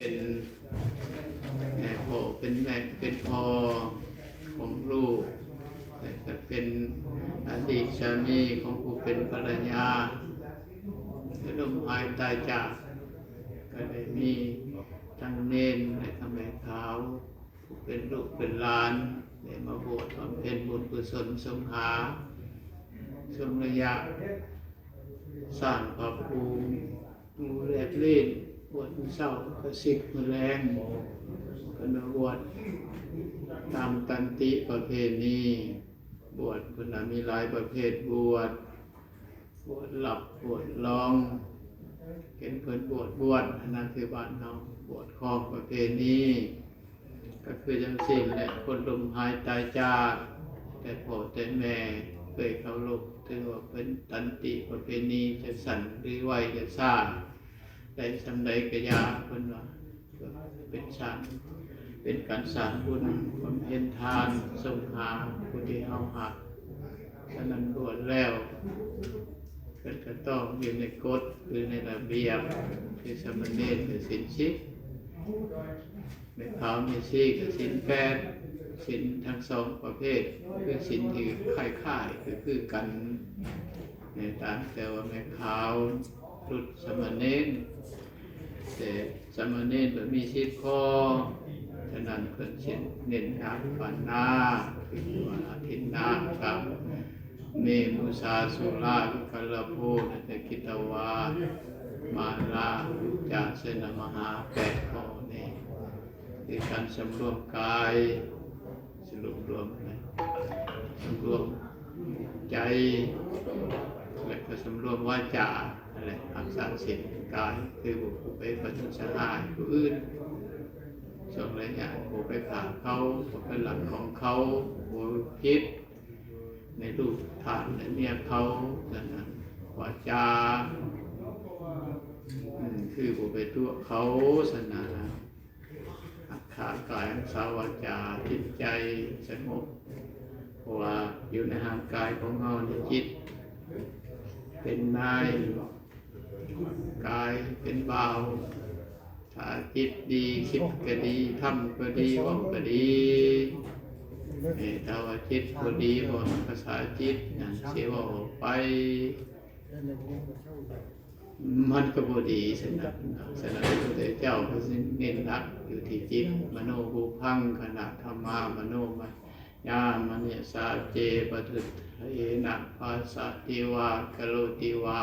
เป็นแม่พ่อเป็นแม่เป็นพ่อของลูกแต่จะเป็นอดีตสามีของผู้เป็นภรรยาได้ล้มหายตายจากก็ได้มีทั้งเนนและทั้งแม่ขาวผู้เป็นลูกเป็นหลานได้มาบวชบำเพ็ญบุญกุศลสงหาช่วงระยะสร้างพระภูมิมูแลบลื่นบวชมื้อเช้ากระสิกมื้อแลงก็มาบวชตามตันติประเพณีบวชเพิ่นมีหลายประเภทบวชหลับบวชลองเห็นเพิ่นบวชอันนั้นคือบ้านเฮาบวชครองประเพณีก็คือจังซี่แหละคนลมหายตายจากแต่พ่อแต่แม่เคยเคารพถือว่าเป็นตันติประเพณีจะสั่นหรือไหวจะซ่าได้สำใดกะยาเพิ่นว่าเป็นสร้างเป็นการสร้างบุญบำเพ็ญทานสงหาผู้ที่เฮาหักฉะนั้นบวชแล้วเพิ่นก็ต้องอยู่ในกฎหรือในระเบียบคือสามเณรคือศีล10แม่ขาวมี4คือศีล8ศีลทั้งสองประเภทคือศีลที่คล้ายๆคือกันในต่างแต่ว่าแม่ขาวรุดสามเณรแต่สามเณรแบบมีชีพคอฉะนั้นเพิ่นเช่นเน้นทางปัญญาคือว่าอาทินนากับเมมุสาสุราวิกัลโภนัตกิตวามาลาจาเสนมหา8ข้อนี้คือการสำรวมกายสรุปรวมนะสำรวมใจและก็สำรวมวาจาอะไรรักษาศีลกายคือบุคคลไปประทุษร้ายผู้อื่นส่วนระยะผู้ไปฆ่าเขาผู้ไปหลังของเขาผู้คิดในลูกฐานในเมียเขานั่นนะวาจาคือผู้ไปตัวเขาสนาอักขากายอักษาวาจาจิตใจสงบเพราะว่าอยู่ในห่างกายของเราในจิตเป็นนายกายเป็นเบาถ้าจิตดีคิดก็ดีทำก็ดีว่าก็ดีถ้าว่าจิตก็ดีว่าภาษาจิตเสียว่าออกไปมันก็บ่ดีสนับพระพุทธเจ้าพระสิเน้นหนักอยู่ที่จิตมโนภูพังขณะธรรมามโนมัยญามณิสาเจปทุตเยนะภาสติวากโลติวา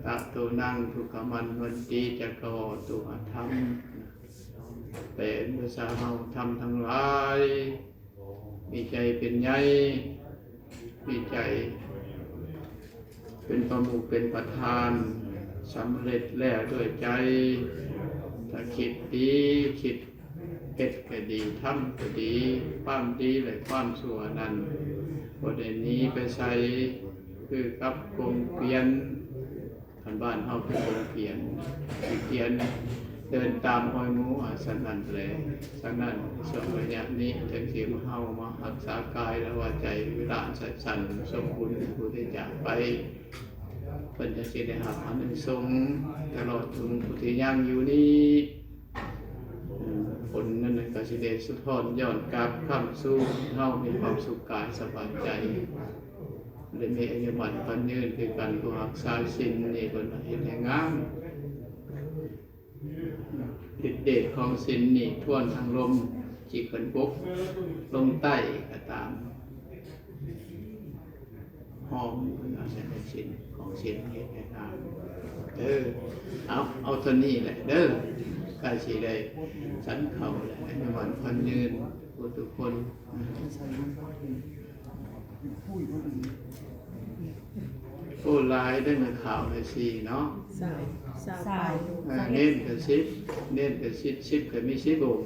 ตัตุนังทุกขมันวันติจักโกตุหธรรมเป็นภาษาเฮาธรรมทั้งหลายมีใจเป็นใหญ่มีใจเป็นประมุขเป็นประธานสำเร็จแล้วด้วยใจถ้าคิดดีคิดเฮ็ดก็ดีทำก็ดีความดีและความชั่วนั้นบ่ได้หนีไปใส่คือกับกงเกวียนคันบ้านเฮาคือกงเกวียนเดินตามห้อยหมูสันนั้นแหละสันนั้นช่วงระยะนี้จังสิมาเฮามารักษากายและวาใจเวลาสั่นสมบูรณ์ผู้ที่จากไปเพิ่นจะสิได้รับอานิสงส์ตลอดถึงผู้ที่ยังอยู่นี้ผลนั้นก็สิได้สุทอนย้อนกลับเข้าสู่เฮามีความสุขกายสบายใจและมีอายุมั่นขวัญยืนคือการรักษาศีลนี่เพิ่นเฮ็ดให้งามฤทธิ์เดชของศีลนี่ท่วนทางลมจิกเพิ่นบกลมใต้ก็ตามหอมเพิ่นเอาใส่ในศีลของศีลเฮ็ดให้งามเอาเท่านี้แหละเด้อใกล้สิได้สันเข้าแล้วอายุมั่นขวัญยืนทุกคนผู้ลายได้มาข่าวเลยสิเนาะสายเน้นกับซิบกับมีซิบง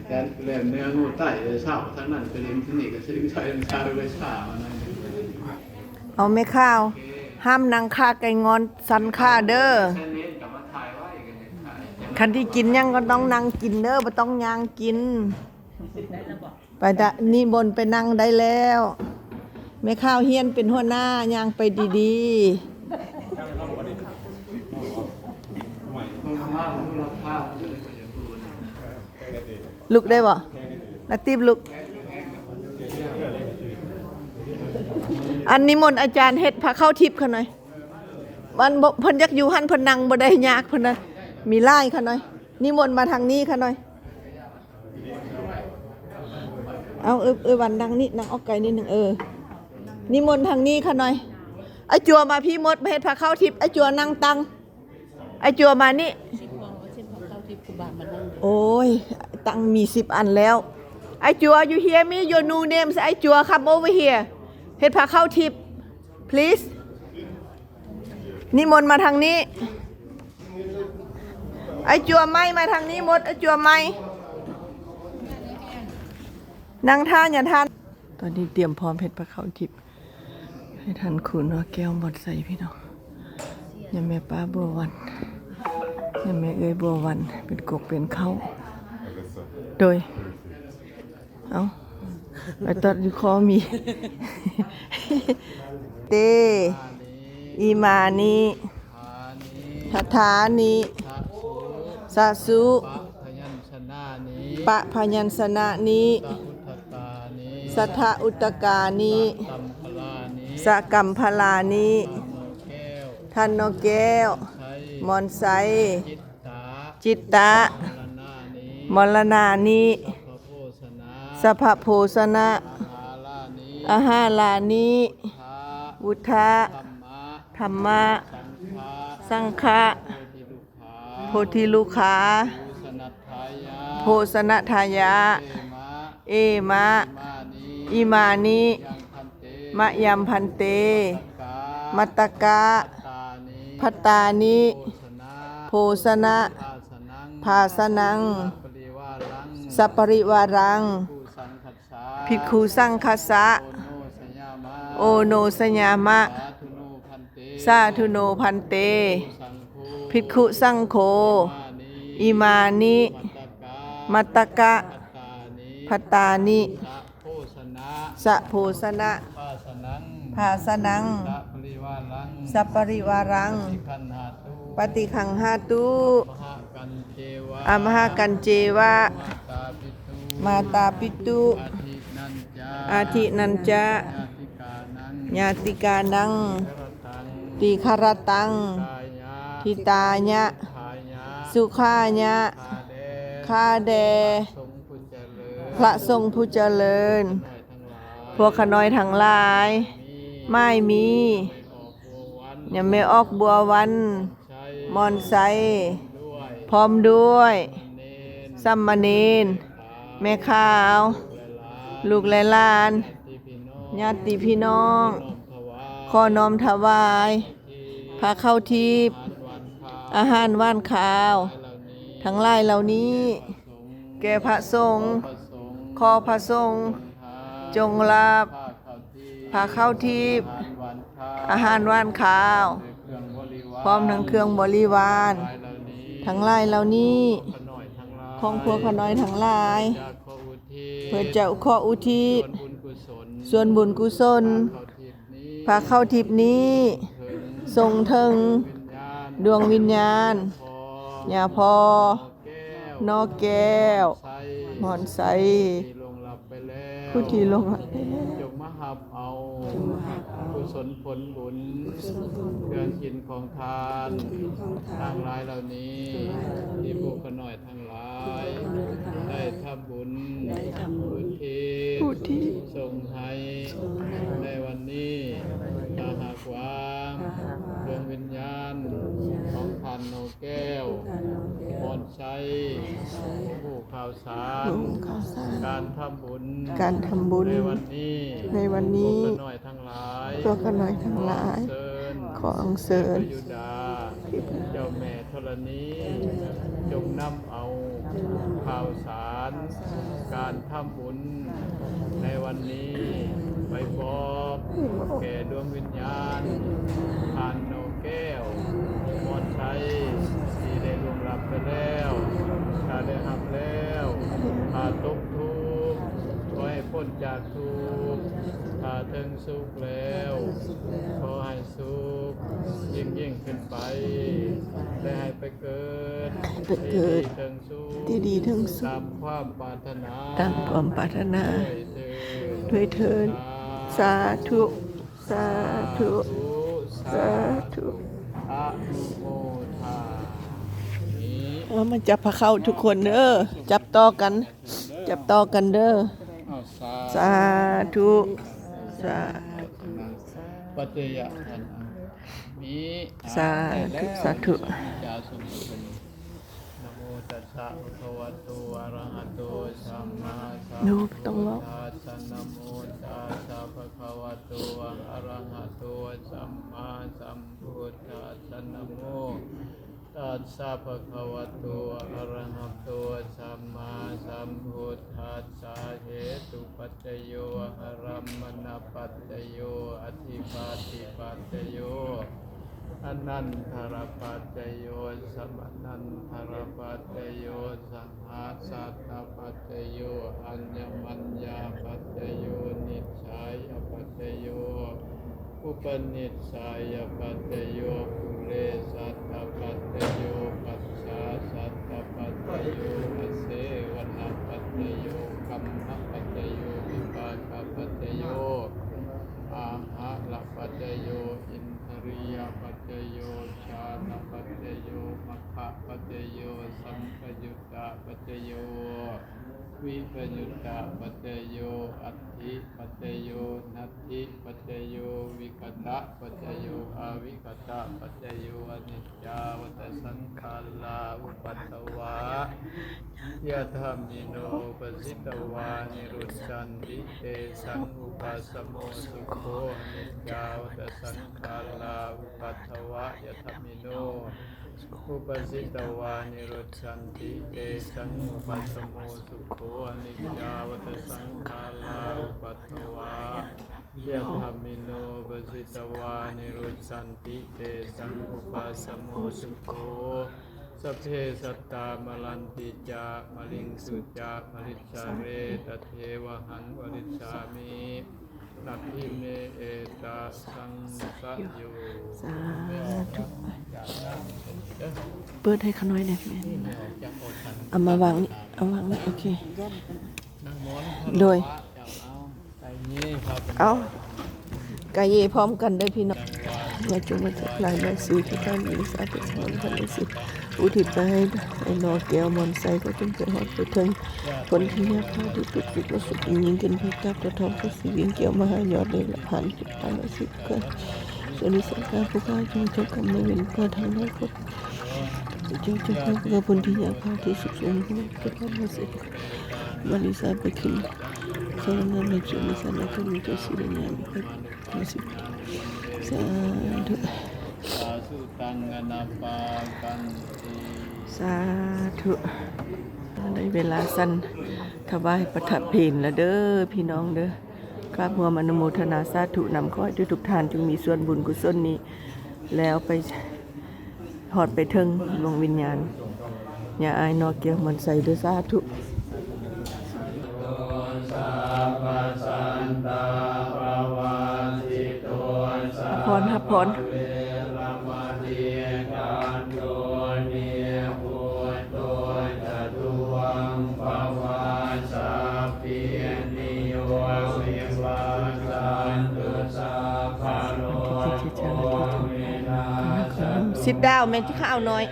การเล่นเนื้องูไต่เลยเศร้าทั้งนั้นไปเล่นที่นี่ก็ซื้อใช้ชาเลยเศร้าเอาไม่ข้าวห้ามนางค่าไก่งอนสันค่าเด้อคันที่กินยังก็ต้องนั่งกินเด้อบ่ต้องย่างกินไปนี่บนไปนั่งได้แล้วแม่ข้าวเฮียนเป็นหัวหน้าย่างไปดีๆ าพรู้รับภาพเลยก็จะรู้นะ ลุกได้บ่นาตีบลุกอันนิมนต์อาจารย์เฮ็ดพาเข้าทิพย์เขาหน่อยมันบ่เพิ่นอยากอยู่หั่นเพิ่นนั่งบ่ได้ยากเพิ่นน่ะมีลายเขาหน่อยนิมนต์มาทางนี้เขาหน่อยเอาวันดังนี้นั่งออกไกลนิดนึงนิมนต์ทางนี้เขาหน่อยไอ้จัวมาพี่มดมาเฮ็ดพาเข้าทิพย์ไอ้จัวนั่งตังไอ้จัวมานี่โอ้ยตังมี10 อันแล้วไอ้จัว you hear me your new name ไอ้จัว come over here เฮ็ดพาเข้าทิพย์ please นิมนต์มาทางนี้ไอ้จัวไม่มาทางนี้หมดไอ้จัวไม่นั่งท่าอย่าท่านตอนนี้เตรียมพร้อมเฮ็ดพาเข้าทิพย์ให้ท่านคุณว่าแก้วหมดใส่พี่น้องอย่าแม่ป้าบัววันอย่าแม่เอ้ยบัววันเป็นกบเป็นเข้าโดยเอาไอตัดอยู่คอมีเตอีมานีทัฐานีสะสุ ปะพยัญชนะนี้สัทธอุตกานี้สะกัมพลานี้ทันโนแก้วมอนไซจิตตะมรณานี้สัพพโพสนะอาหาลานี้วุฒะธรรมะสังฆะโพธิลูกขาโพสนทายะเอมะอิมานิมะยัมพันเตมัตตกะพัตตานิโพสนะภาสนังสัปปริวารังภิกขุสังคัสสะโอโนสญามะสาธุโนพันเตภิกขุสังโฆอิมานิมัตตกะพัตตานิสะโพสนะภาสนังสัปปริวารังปฏิคังหาตุอมหกันเจวะมาตาปิตุอาทินันจะญาติกานังติคารตังทิตายะสุขายะข้าแด่พระทรงผู้เจริญพวกขน้อยทั้งหลายไม่มีอย่าไม่ออกบัววันมอนไซพร้อมด้วยสัมมาเนนแม่ข้าวลูกและหลานญาติพี่น้องขอน้อมถวายพระเข้าทิพย์อาหารว่านข้าวทั้งหลายเหล่านี้แก่พระสงฆ์ขอพระสงฆ์จงรับพระเข้าทิพย์อาหารว่านข้าวพร้อมทั้งเครื่องบริวารทั้งหลายเหล่านี้ของพวกขน้อยทั้งหลายเพื่อเจ้าขออุทิศส่วนบุญกุศลพระเข้าทิพย์นี้ทรงถึงดวงวิญญาณย่าพอนอแก้วหมอนใสผู้ที่ลงหลับไปแล้วจงมหับเอากุศลผลบุญเครื่องกินของทานทางหลายเหล่านี้ที่พวกขน้อยทั้งหลายได้ทำบุญอุทิศส่งให้ในวันนี้ถ้าหากว่าดวงวิญญาณของท่านโนแก้วมอนไซผู้ข่าวสารการทำบุญในวันนี้พวกขน้อยทั้งหลายขออัญเชิญพระยุดาเจ้าแม่ธรณีจงนำเอาข่าวสารการทำบุญในวันนี้ไปบอกแก่ดวงวิญญาณท่านโนแก้วมอนไซที่ได้ล่วงลับไปแล้วถ้าได้หับแล้วถ้าตกทุกข์ขอให้พ้นจากทุกข์ถ้าถึงสุขแล้วขอให้สุขยิ่งขึ้นไปและให้ ไปเกิด ไปเกิด ที่ดีถึงสุข ที่ดีถึงสุข ตามความปรารถนา ตามความปรารถนา ด้ ด้วยเถิดสาธุสาธุ สาธุอะโมทามิ เอามาจับพระเข้าทุกคนเด้อจับต่อกัน จับต่อกันเด้อ เอาสา สาธุสา ปัจเจยทันมิ สาธุสาธุ จาสุนิสุนะโมตัสสะภะคะวะโตอะระหะโตสัมมาสัม หนู พุท ต้องร้อง ธัสสะนะโมตัสสะภะคะวะโตอะระหะโตสัมมาสัมพุทธัสสะนะโมตัสสะภะคะวะโตอะระหะโตสัมมาสัมพุทธัสสะเหตุปัจจโยหรัมมณปัจจโยอธิปาติปัจจโยอนันทรปัจจโยสมนันทรปัจจโยสหสัตตปัจจโยอัญญมัญญาปัจจโยนิสสายปัจจโยอุปนิสสายปัจจโยปุเรสัตตปัจจโยปัสสาสัตตปัจจโยอเสวนปัจจโยกัมมปัจจโยวิปากปัจจโยอาหะละปัจจโยอินทริยปัจจโยชานะปัจจโยมัคคะปัจจโยสัมปยุตตะปัจจโยวิปยุตตะปัจจโยอัตถิปัจจโยนัตถิปัจจโยวิคตะปัจจโยอาวิคตะปัจจโยอนิจจาวัฏสังขาราอุปัตตวายะธรรมิโนปสิตวานิรุตสันติเตสังอุปัสสโมสุโขอนิจจาวัฏสังขาราอุปัตตวายะธรรมิโนอุปสิตวานิโรธสันติเตสังอุปัสสโมสุโขอนิจจาวัฏสังขาราอุปัตตวายะธรรมิโนอุปสิตวานิโรธสันติเตสังอุปัสสโมสุโขสัพเพสัตตามลันติจามลิงสุจามริสาเรตเทวหังวริสามินัพพิเมเอตาสังสะโย สาธุเปิดให้เขาน้อยหน่อยแม่เอามาวางนี่เอาวางนี่โอเค โดย เอากายเยพร้อมกันได้อพี่น้องมาจงมาทักลายมาสีที่ท่านมีสาธุสอนกันเลยสิอุทิศไปให้ไอ้นอแก้วมอนใสก็จงเกิดหอดไปถึงคนที่ยากเข้าที่ปิดสุดและสุดยิงกันเพื่อกับกระทอมพระสีวิ่งเกี่ยวมาให้ยอดเลยละพันจุดพันละสิบก็ส่วนนี้สังฆาผู้ข้าจงเจ้ากรรมในเวรก็ทางได้ครบเจ้าเจ้าเพื่อบุญที่ยากเข้าที่สุดสูงขึ้นก็ทำมาเสร็จบริษัทไปขึ้นสร้างงานในจุดนี้สารก็มีตัวสิ่งนี้ก็มาสิสาธุ สาสุตังอนาปากันติ สาธุได้เวลาสั้นถวายประทับเพลแล้วเด้อพี่น้องเด้อกราบหัวมอนุโมทนาสาธุนำขอให้ทุกท่านจงมีส่วนบุญกุศลนี้ แล้วไปหอดไปถึงดวงวิญญาณอย่าอายนอเกี่ยวมันใส่ด้วยสาธุ พรฮับพร สิบดาวแม่ที่ข้าวน้อย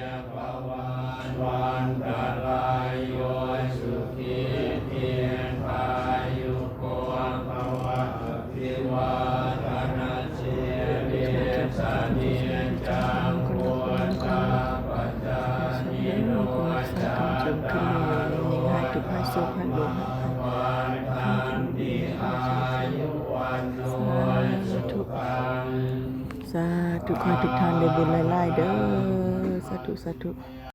สุขให้ลมสาธุขอทุกท่านได้บุญหลายๆเด้อสาธุสาธุ